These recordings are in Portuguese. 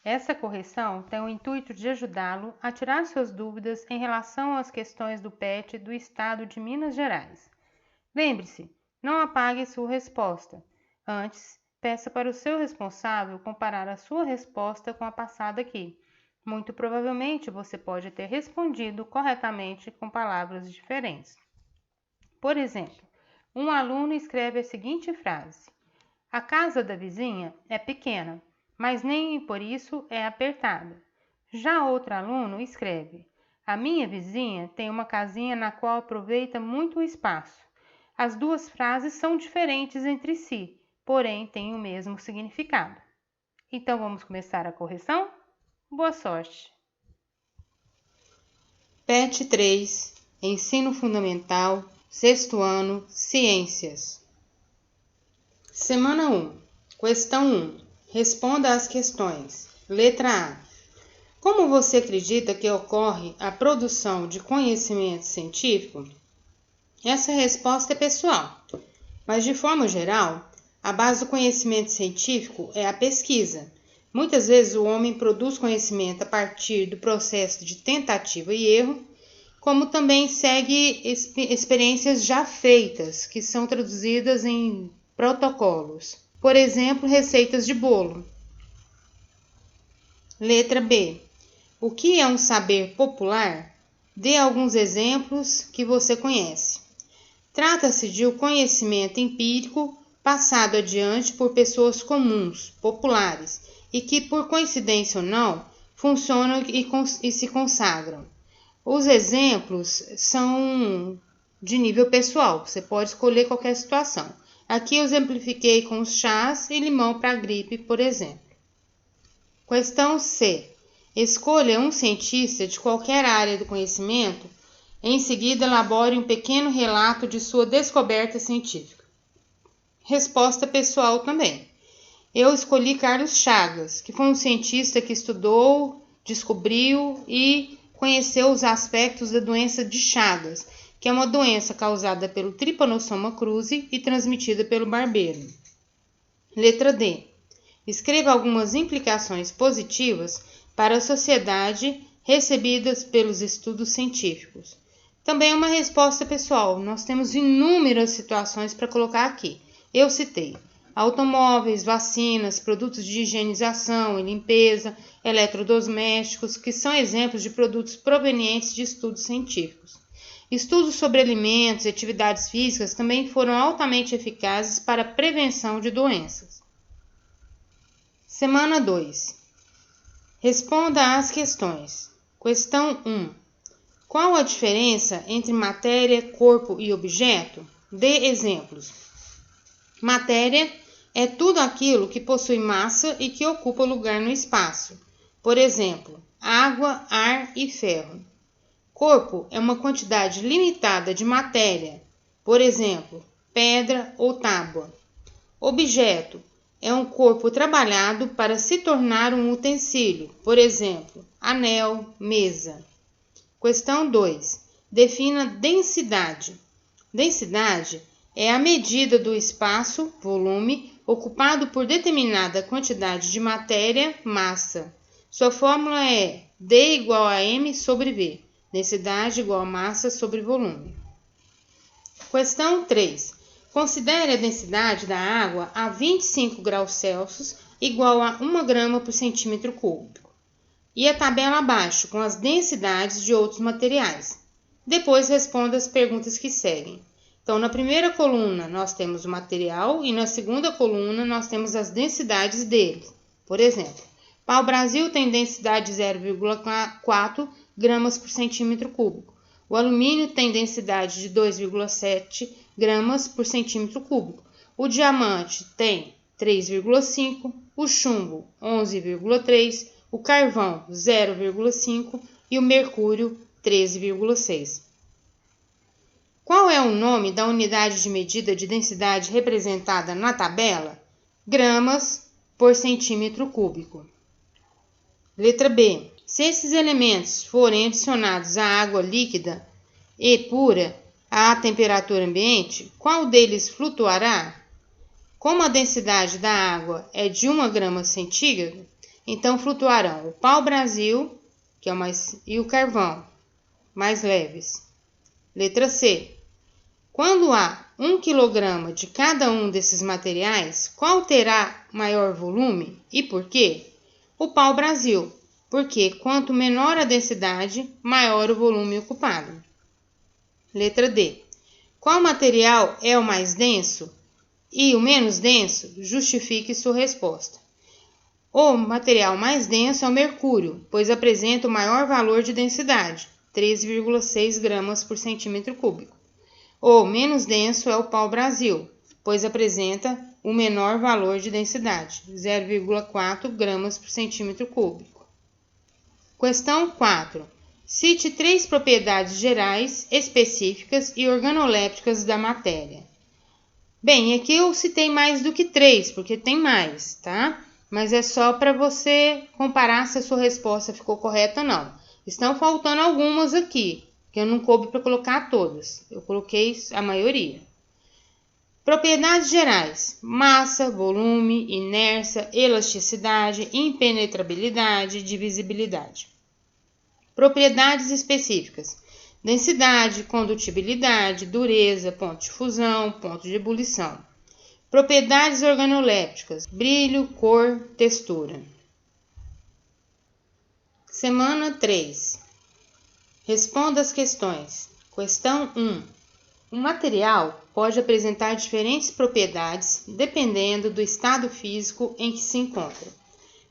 Essa correção tem o intuito de ajudá-lo a tirar suas dúvidas em relação às questões do PET do Estado de Minas Gerais. Lembre-se, não apague sua resposta. Antes, peça para o seu responsável comparar a sua resposta com a passada aqui. Muito provavelmente você pode ter respondido corretamente com palavras diferentes. Por exemplo, um aluno escreve a seguinte frase: a casa da vizinha é pequena, mas nem por isso é apertada. Já outro aluno escreve: a minha vizinha tem uma casinha na qual aproveita muito o espaço. As duas frases são diferentes entre si, porém têm o mesmo significado. Então vamos começar a correção? Boa sorte! PET 3, Ensino Fundamental, 6º ano, Ciências. Semana 1. Questão 1. Responda às questões. Letra A. Como você acredita que ocorre a produção de conhecimento científico? Essa resposta é pessoal, mas de forma geral, a base do conhecimento científico é a pesquisa. Muitas vezes o homem produz conhecimento a partir do processo de tentativa e erro, como também segue experiências já feitas, que são traduzidas em protocolos. Por exemplo, receitas de bolo. Letra B. O que é um saber popular? Dê alguns exemplos que você conhece. Trata-se de um conhecimento empírico passado adiante por pessoas comuns, populares, e que, por coincidência ou não, funcionam e se consagram. Os exemplos são de nível pessoal, você pode escolher qualquer situação. Aqui eu exemplifiquei com os chás e limão para gripe, por exemplo. Questão C. Escolha um cientista de qualquer área do conhecimento. Em seguida, elabore um pequeno relato de sua descoberta científica. Resposta pessoal também. Eu escolhi Carlos Chagas, que foi um cientista que estudou, descobriu e conheceu os aspectos da doença de Chagas, que é uma doença causada pelo Trypanosoma cruzi e transmitida pelo barbeiro. Letra D. Escreva algumas implicações positivas para a sociedade recebidas pelos estudos científicos. Também é uma resposta pessoal, nós temos inúmeras situações para colocar aqui. Eu citei automóveis, vacinas, produtos de higienização e limpeza, eletrodomésticos, que são exemplos de produtos provenientes de estudos científicos. Estudos sobre alimentos e atividades físicas também foram altamente eficazes para a prevenção de doenças. Semana 2. Responda às questões. Questão 1. Qual a diferença entre matéria, corpo e objeto? Dê exemplos. Matéria é tudo aquilo que possui massa e que ocupa lugar no espaço. Por exemplo, água, ar e ferro. Corpo é uma quantidade limitada de matéria. Por exemplo, pedra ou tábua. Objeto é um corpo trabalhado para se tornar um utensílio. Por exemplo, anel, mesa. Questão 2. Defina densidade. Densidade é a medida do espaço, volume, ocupado por determinada quantidade de matéria, massa. Sua fórmula é D igual a M sobre V. Densidade igual a massa sobre volume. Questão 3. Considere a densidade da água a 25 graus Celsius igual a 1 grama por centímetro cúbico. E a tabela abaixo com as densidades de outros materiais. Depois responda as perguntas que seguem. Então, na primeira coluna nós temos o material e na segunda coluna nós temos as densidades deles. Por exemplo, pau-brasil tem densidade de 0,4 gramas por centímetro cúbico. O alumínio tem densidade de 2,7 gramas por centímetro cúbico. O diamante tem 3,5, o chumbo 11,3, o carvão 0,5 e o mercúrio 13,6. Qual é o nome da unidade de medida de densidade representada na tabela? Gramas por centímetro cúbico. Letra B. Se esses elementos forem adicionados à água líquida e pura à temperatura ambiente, qual deles flutuará? Como a densidade da água é de 1 grama centígrado, Então, flutuarão o pau-brasil, que é e o carvão, mais leves. Letra C. Quando há 1 kg de cada um desses materiais, qual terá maior volume e por quê? O pau-brasil, porque quanto menor a densidade, maior o volume ocupado. Letra D. Qual material é o mais denso e o menos denso? Justifique sua resposta. O material mais denso é o mercúrio, pois apresenta o maior valor de densidade, 13,6 gramas por centímetro cúbico. O menos denso é o pau-brasil, pois apresenta o menor valor de densidade, 0,4 gramas por centímetro cúbico. Questão 4. Cite 3 propriedades gerais, específicas e organolépticas da matéria. Bem, aqui eu citei mais do que 3, porque tem mais, tá? Mas é só para você comparar se a sua resposta ficou correta ou não. Estão faltando algumas aqui, que eu não coube para colocar todas. Eu coloquei a maioria. Propriedades gerais: massa, volume, inércia, elasticidade, impenetrabilidade, divisibilidade. Propriedades específicas: densidade, condutibilidade, dureza, ponto de fusão, ponto de ebulição. Propriedades organolépticas: brilho, cor, textura. Semana 3. Responda as questões. Questão 1. Um material pode apresentar diferentes propriedades dependendo do estado físico em que se encontra.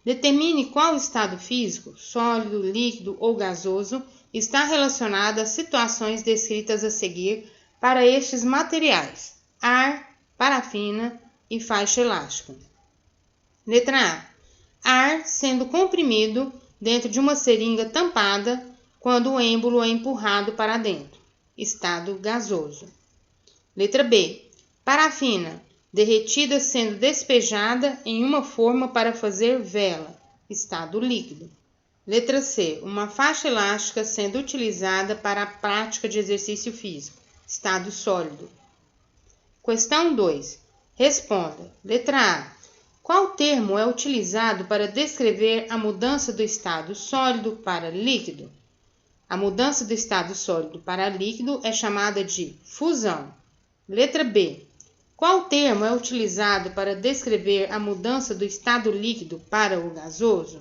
Determine qual estado físico, sólido, líquido ou gasoso, está relacionado às situações descritas a seguir para estes materiais: ar, parafina e faixa elástica. Letra A. Ar sendo comprimido dentro de uma seringa tampada quando o êmbolo é empurrado para dentro, estado gasoso. Letra B. Parafina, derretida sendo despejada em uma forma para fazer vela, estado líquido. Letra C. Uma faixa elástica sendo utilizada para a prática de exercício físico, estado sólido. Questão 2. Responda. Letra A. Qual termo é utilizado para descrever a mudança do estado sólido para líquido? A mudança do estado sólido para líquido é chamada de fusão. Letra B. Qual termo é utilizado para descrever a mudança do estado líquido para o gasoso?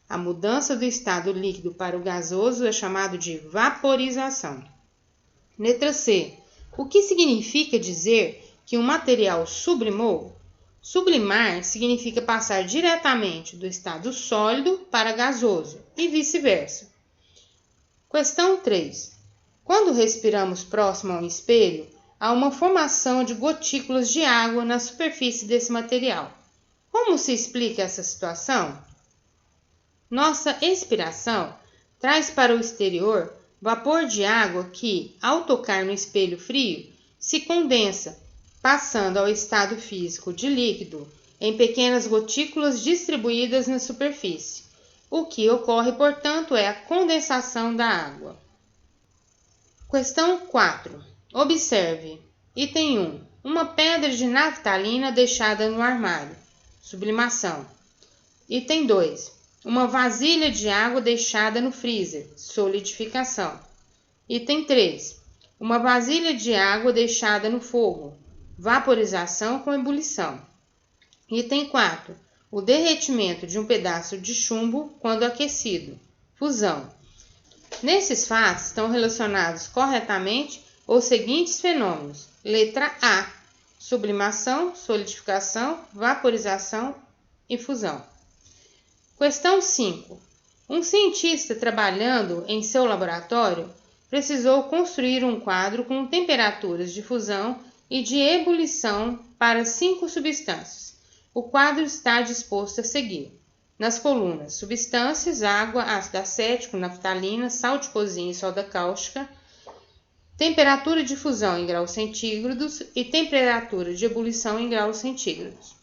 A mudança do estado líquido para o gasoso é chamado de vaporização. Letra C. O que significa dizer que um material sublimou? Sublimar significa passar diretamente do estado sólido para gasoso e vice-versa. Questão 3. Quando respiramos próximo a um espelho, há uma formação de gotículas de água na superfície desse material. Como se explica essa situação? Nossa expiração traz para o exterior vapor de água que, ao tocar no espelho frio, se condensa, passando ao estado físico de líquido em pequenas gotículas distribuídas na superfície. O que ocorre, portanto, é a condensação da água. Questão 4. Observe. Item 1. Uma pedra de naftalina deixada no armário. Sublimação. Item 2. Uma vasilha de água deixada no freezer. Solidificação. Item 3. Uma vasilha de água deixada no fogo. Vaporização com ebulição. Item 4. O derretimento de um pedaço de chumbo quando aquecido. Fusão. Nesses fatos estão relacionados corretamente os seguintes fenômenos. Letra A. Sublimação, solidificação, vaporização e fusão. Questão 5. Um cientista trabalhando em seu laboratório precisou construir um quadro com temperaturas de fusão e de ebulição para 5 substâncias. O quadro está disposto a seguir. Nas colunas: substâncias, água, ácido acético, naftalina, sal de cozinha e soda cáustica, temperatura de fusão em graus centígrados e temperatura de ebulição em graus centígrados.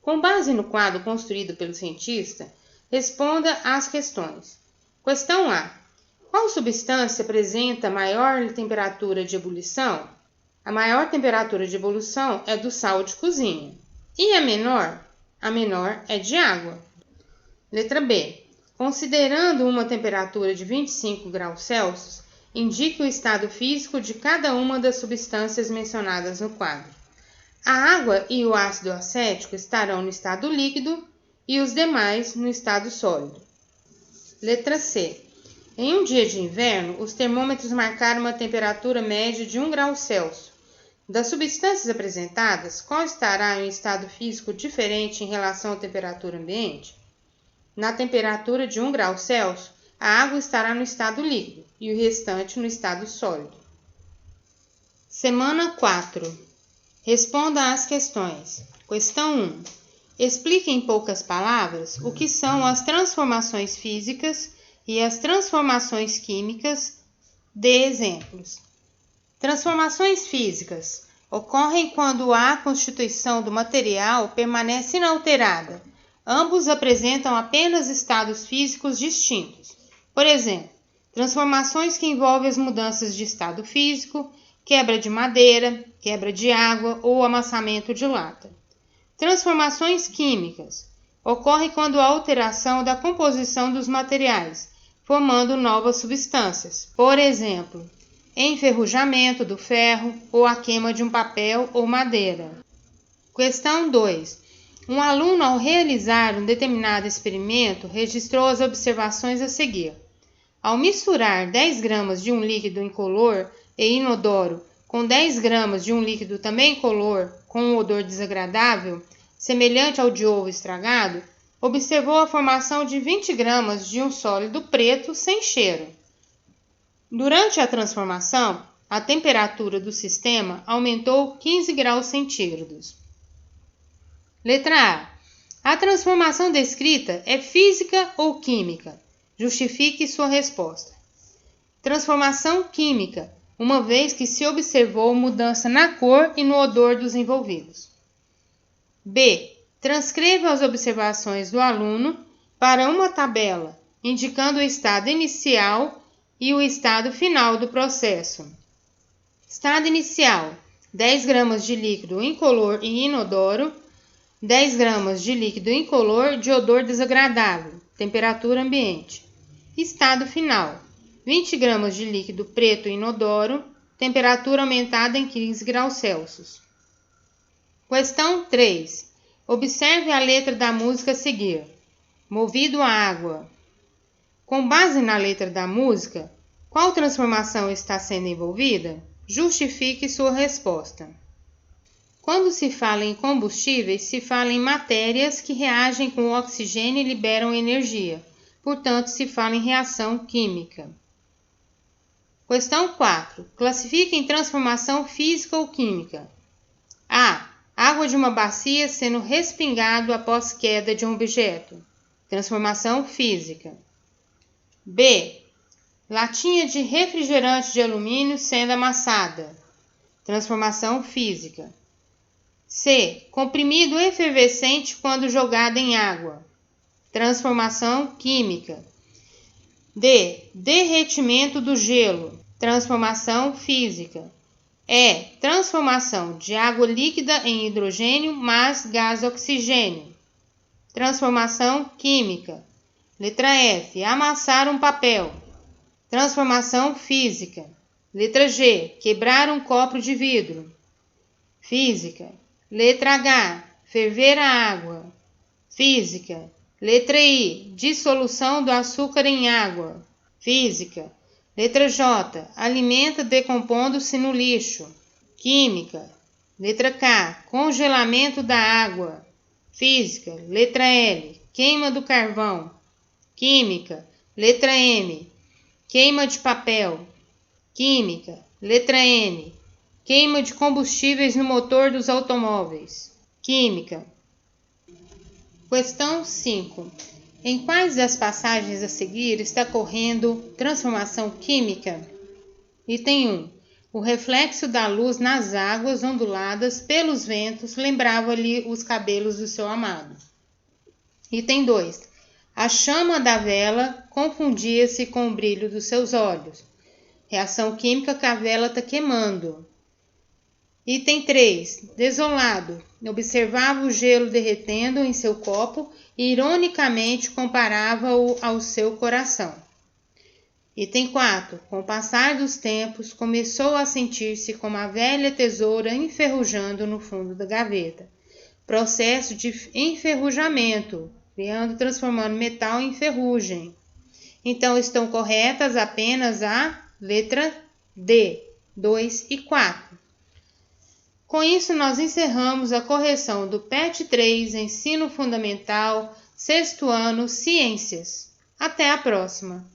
Com base no quadro construído pelo cientista, responda às questões. Questão A. Qual substância apresenta maior temperatura de ebulição? A maior temperatura de ebulição é do sal de cozinha. E a menor? A menor é de água. Letra B. Considerando uma temperatura de 25 graus Celsius, indique o estado físico de cada uma das substâncias mencionadas no quadro. A água e o ácido acético estarão no estado líquido e os demais no estado sólido. Letra C. Em um dia de inverno, os termômetros marcaram uma temperatura média de 1 grau Celsius. Das substâncias apresentadas, qual estará em um estado físico diferente em relação à temperatura ambiente? Na temperatura de 1 grau Celsius, a água estará no estado líquido e o restante no estado sólido. Semana 4. Responda às questões. Questão 1. Explique em poucas palavras o que são as transformações físicas e as transformações químicas. Dê exemplos. Transformações físicas ocorrem quando a constituição do material permanece inalterada. Ambos apresentam apenas estados físicos distintos. Por exemplo, transformações que envolvem as mudanças de estado físico, quebra de madeira, quebra de água ou amassamento de lata. Transformações químicas ocorrem quando há alteração da composição dos materiais, formando novas substâncias. Por exemplo, enferrujamento do ferro ou a queima de um papel ou madeira. Questão 2. Um aluno, ao realizar um determinado experimento, registrou as observações a seguir. Ao misturar 10 gramas de um líquido incolor e inodoro com 10 gramas de um líquido também incolor com um odor desagradável, semelhante ao de ovo estragado, observou a formação de 20 gramas de um sólido preto sem cheiro. Durante a transformação, a temperatura do sistema aumentou 15 graus centígrados. Letra A. A transformação descrita é física ou química? Justifique sua resposta. Transformação química, uma vez que se observou mudança na cor e no odor dos envolvidos. B. Transcreva as observações do aluno para uma tabela, indicando o estado inicial e o estado final do processo. Estado inicial: 10 gramas de líquido incolor e inodoro, 10 gramas de líquido incolor de odor desagradável, temperatura ambiente. Estado final: 20 gramas de líquido preto inodoro, temperatura aumentada em 15 graus Celsius. Questão 3. Observe a letra da música a seguir. Movido a água. Com base na letra da música, qual transformação está sendo envolvida? Justifique sua resposta. Quando se fala em combustíveis, se fala em matérias que reagem com o oxigênio e liberam energia. Portanto, se fala em reação química. Questão 4. Classifique em transformação física ou química. A. Água de uma bacia sendo respingado após queda de um objeto. Transformação física. B. Latinha de refrigerante de alumínio sendo amassada. Transformação física. C. Comprimido efervescente quando jogado em água. Transformação química. D. Derretimento do gelo. Transformação física. E. Transformação de água líquida em hidrogênio mais gás oxigênio. Transformação química. Letra F. Amassar um papel. Transformação física. Letra G. Quebrar um copo de vidro. Física. Letra H. Ferver a água. Física. Letra I. Dissolução do açúcar em água. Física. Letra J. Alimento decompondo-se no lixo. Química. Letra K. Congelamento da água. Física. Letra L. Queima do carvão. Química. Letra M. Queima de papel. Química. Letra N. Queima de combustíveis no motor dos automóveis. Química. Questão 5. Em quais das passagens a seguir está ocorrendo transformação química? Item 1. O reflexo da luz nas águas onduladas pelos ventos lembrava-lhe os cabelos do seu amado. Item 2. A chama da vela confundia-se com o brilho dos seus olhos. Reação química que a vela está queimando. Item 3. Desolado. Observava o gelo derretendo em seu copo e ironicamente comparava-o ao seu coração. Item 4. Com o passar dos tempos, começou a sentir-se como a velha tesoura enferrujando no fundo da gaveta. Processo de enferrujamento, transformando metal em ferrugem. Então, estão corretas apenas a letra D, 2 e 4. Com isso, nós encerramos a correção do PET 3, Ensino Fundamental, 6º ano, Ciências. Até a próxima!